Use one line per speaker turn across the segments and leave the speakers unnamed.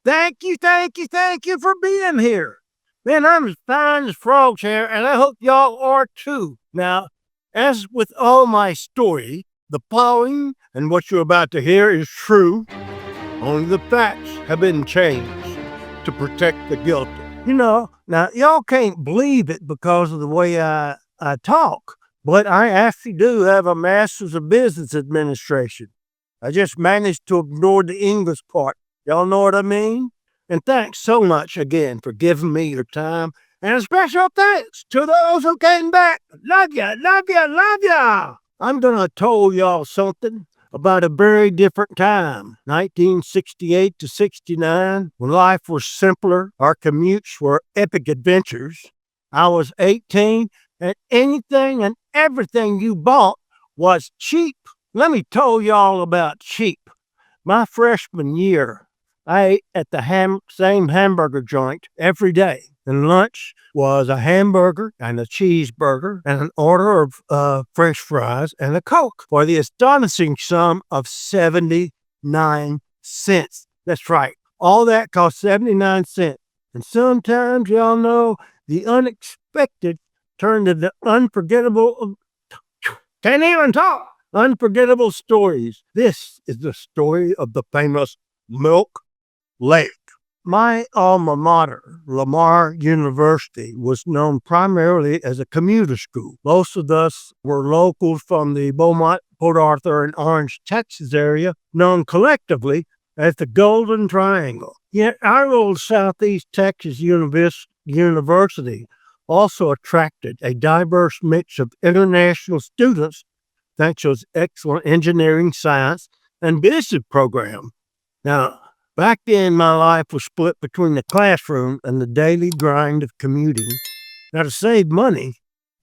Thank you for being here. Man, I'm as fine as frogs here, and I hope y'all are too. Now, as with all my story, the following and what you're about to hear is true. Only the facts have been changed to protect the guilty. Now y'all can't believe it because of the way I talk, but I actually do have a master's of business administration. I just managed to ignore the English part. Y'all know what I mean? And thanks so much again for giving me your time. And a special thanks to those who came back. Love ya, love ya, love ya. I'm gonna tell y'all something about a very different time, 1968 to 69, when life was simpler, our commutes were epic adventures. I was 18, and anything and everything you bought was cheap. Let me tell y'all about cheap. My freshman year, I ate at the same hamburger joint every day. And lunch was a hamburger and a cheeseburger and an order of French fries and a Coke for the astonishing sum of 79 cents. That's right. All that cost 79 cents. And sometimes, y'all know, the unexpected turned into unforgettable. Can't even talk. Unforgettable stories. This is the story of the famous Milk Lake. My alma mater, Lamar University, was known primarily as a commuter school. Most of us were locals from the Beaumont, Port Arthur, and Orange, Texas area, known collectively as the Golden Triangle. Yet our old Southeast Texas University also attracted a diverse mix of international students thanks to its excellent engineering, science, and business program. Now, back then, my life was split between the classroom and the daily grind of commuting. Now, to save money,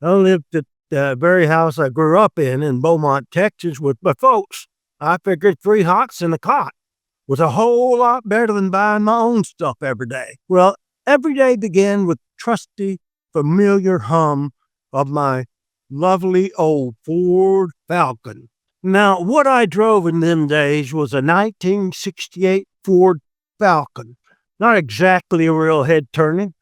I lived at the very house I grew up in Beaumont, Texas, with my folks. I figured 3 hots and a cot was a whole lot better than buying my own stuff every day. Well, every day began with trusty, familiar hum of my lovely old Ford Falcon. Now, what I drove in them days was a 1968 Ford Falcon. Not exactly a real head turning,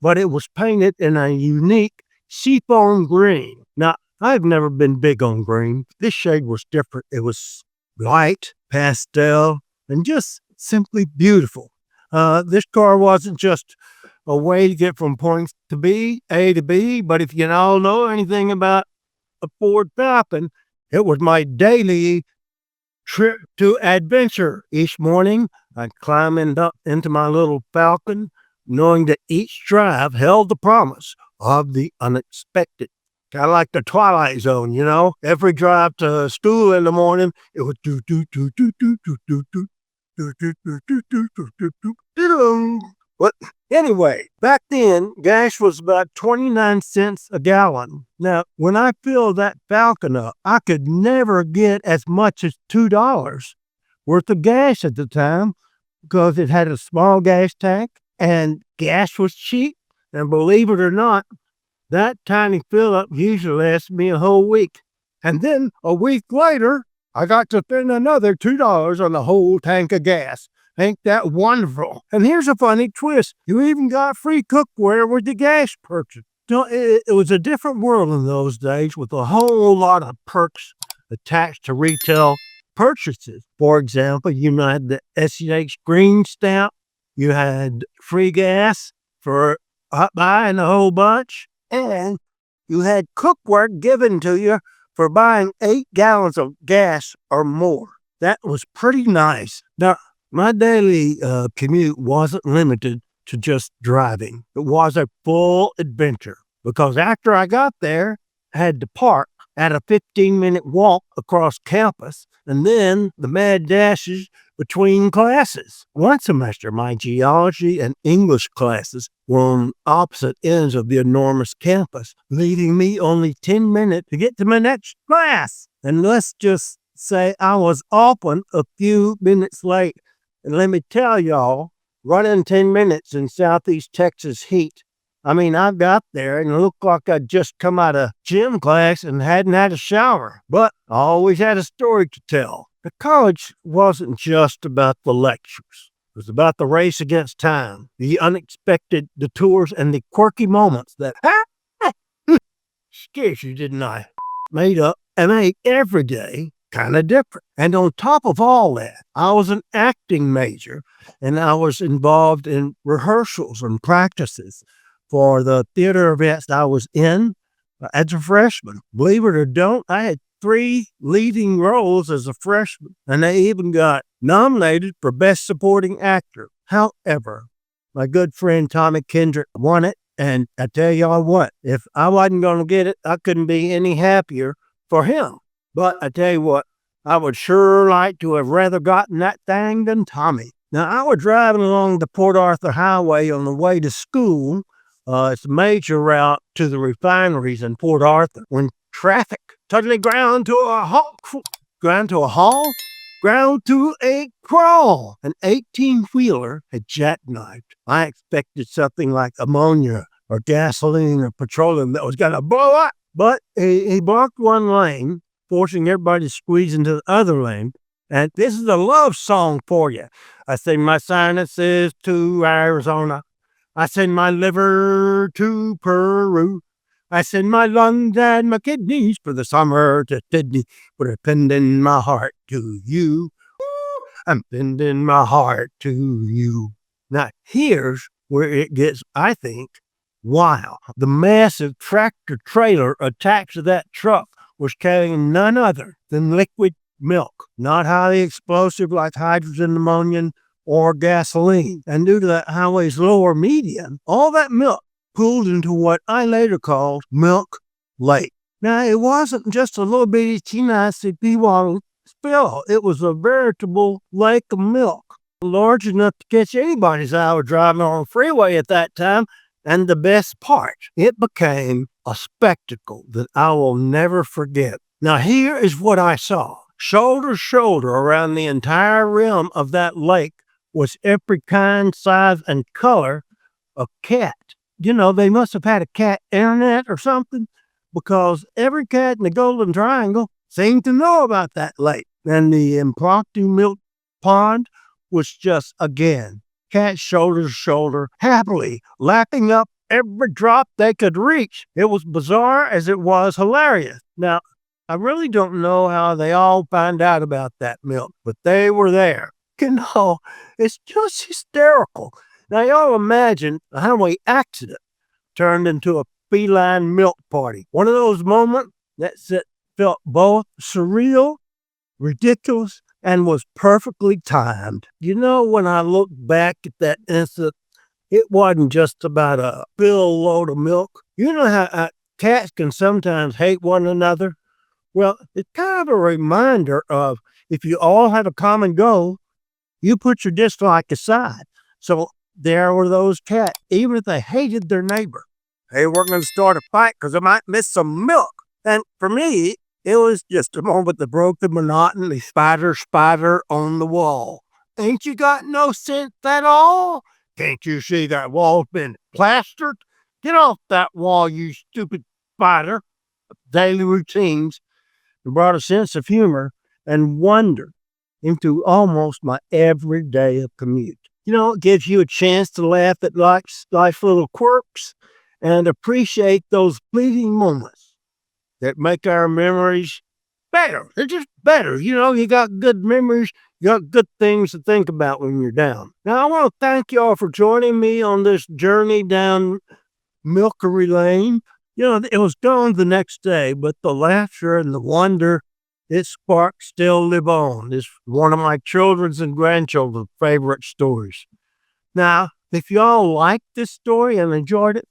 but it was painted in a unique seafoam green. Now, I've never been big on green. This shade was different. It was light, pastel, and just simply beautiful. This car wasn't just a way to get from point to B, A to B, but if you all know anything about a Ford Falcon, it was my daily trip to adventure. Each morning, I'd climb up into my little Falcon, knowing that each drive held the promise of the unexpected. Kind of like the Twilight Zone, you know? Every drive to school in the morning, it would do, do, do, do, do, do, do, do. But anyway, back then, gas was about 29 cents a gallon. Now, when I filled that Falcon up, I could never get as much as $2 worth of gas at the time because it had a small gas tank and gas was cheap. And believe it or not, that tiny fill up usually lasts me a whole week. And then a week later, I got to spend another $2 on the whole tank of gas. Ain't that wonderful? And here's a funny twist. You even got free cookware with the gas purchase. So it was a different world in those days with a whole lot of perks attached to retail purchases. For example, you had the SEH green stamp. You had free gas for buying a whole bunch. And you had cookware given to you for buying 8 gallons of gas or more. That was pretty nice. Now, my daily commute wasn't limited to just driving. It was a full adventure because after I got there, I had to park at a 15-minute walk across campus and then the mad dashes between classes. One semester, my geology and English classes were on opposite ends of the enormous campus, leaving me only 10 minutes to get to my next class. And let's just say I was often a few minutes late. And let me tell y'all, running 10 minutes in Southeast Texas heat, I mean, I got there and it looked like I'd just come out of gym class and hadn't had a shower. But I always had a story to tell. The college wasn't just about the lectures. It was about the race against time, the unexpected detours, and the quirky moments that scares you, didn't I? Made up and made every day kind of different. And on top of all that, I was an acting major and I was involved in rehearsals and practices for the theater events I was in as a freshman. Believe it or don't, I had 3 leading roles as a freshman, and I even got nominated for Best Supporting Actor. However, my good friend Tommy Kendrick won it, and I tell y'all what, if I wasn't going to get it, I couldn't be any happier for him. But I tell you what, I would sure like to have rather gotten that thing than Tommy. Now, I was driving along the Port Arthur Highway on the way to school. It's a major route to the refineries in Port Arthur when traffic suddenly ground to a halt, ground to a crawl. An 18-wheeler had jackknifed. I expected something like ammonia or gasoline or petroleum that was going to blow up. But he blocked one lane, forcing everybody to squeeze into the other lane. And this is a love song for you. I send my sinuses to Arizona. I send my liver to Peru. I send my lungs and my kidneys for the summer to Sydney. But I'm sending my heart to you. I'm sending my heart to you. Now, here's where it gets, I think, wild. The massive tractor trailer attached to that truck was carrying none other than liquid milk, not highly explosive like hydrogen, ammonia, or gasoline. And due to that highway's lower median, all that milk pooled into what I later called Milk Lake. Now, it wasn't just a little bitty teeny water spill. It was a veritable lake of milk, large enough to catch anybody's eye driving on a freeway at that time. And the best part, it became a spectacle that I will never forget. Now, here is what I saw. Shoulder to shoulder around the entire rim of that lake was every kind, size, and color of cat. You know, they must have had a cat internet or something, because every cat in the Golden Triangle seemed to know about that lake. And the impromptu milk pond was just, again, cats shoulder to shoulder, happily lapping up every drop they could reach. It was bizarre as it was hilarious. Now, I really don't know how they all found out about that milk, but they were there. You know, it's just hysterical. Now, y'all imagine a highway accident turned into a feline milk party. One of those moments that felt both surreal, ridiculous, and was perfectly timed. You know, when I look back at that incident, it wasn't just about a bill load of milk. You know how cats can sometimes hate one another? Well, it's kind of a reminder of if you all had a common goal, you put your dislike aside. So there were those cats, even if they hated their neighbor. They weren't going to start a fight because they might miss some milk. And for me, it was just a moment that broke the monotony. Spider on the wall. Ain't you got no sense at all? Can't you see that wall's been plastered? Get off that wall, you stupid spider. Daily routines brought a sense of humor and wonder into almost my everyday commute. You know, it gives you a chance to laugh at life's little quirks and appreciate those fleeting moments that make our memories better. They're just better. You know, you got good memories, you got good things to think about when you're down. Now, I want to thank y'all for joining me on this journey down Milkery Lane. You know, it was gone the next day, but the laughter and the wonder it sparked still live on. It's one of my children's and grandchildren's favorite stories. Now, if y'all liked this story and enjoyed it,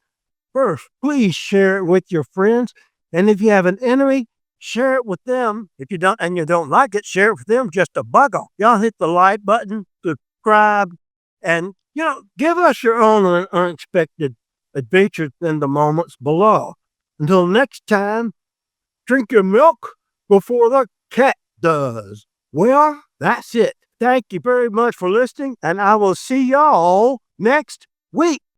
first, please share it with your friends. And if you have an enemy, share it with them. If you don't like it, share it with them just to bug them. Y'all hit the like button, subscribe, and, you know, give us your own unexpected adventures in the moments below. Until next time, drink your milk before the cat does. Well, that's it. Thank you very much for listening, and I will see y'all next week.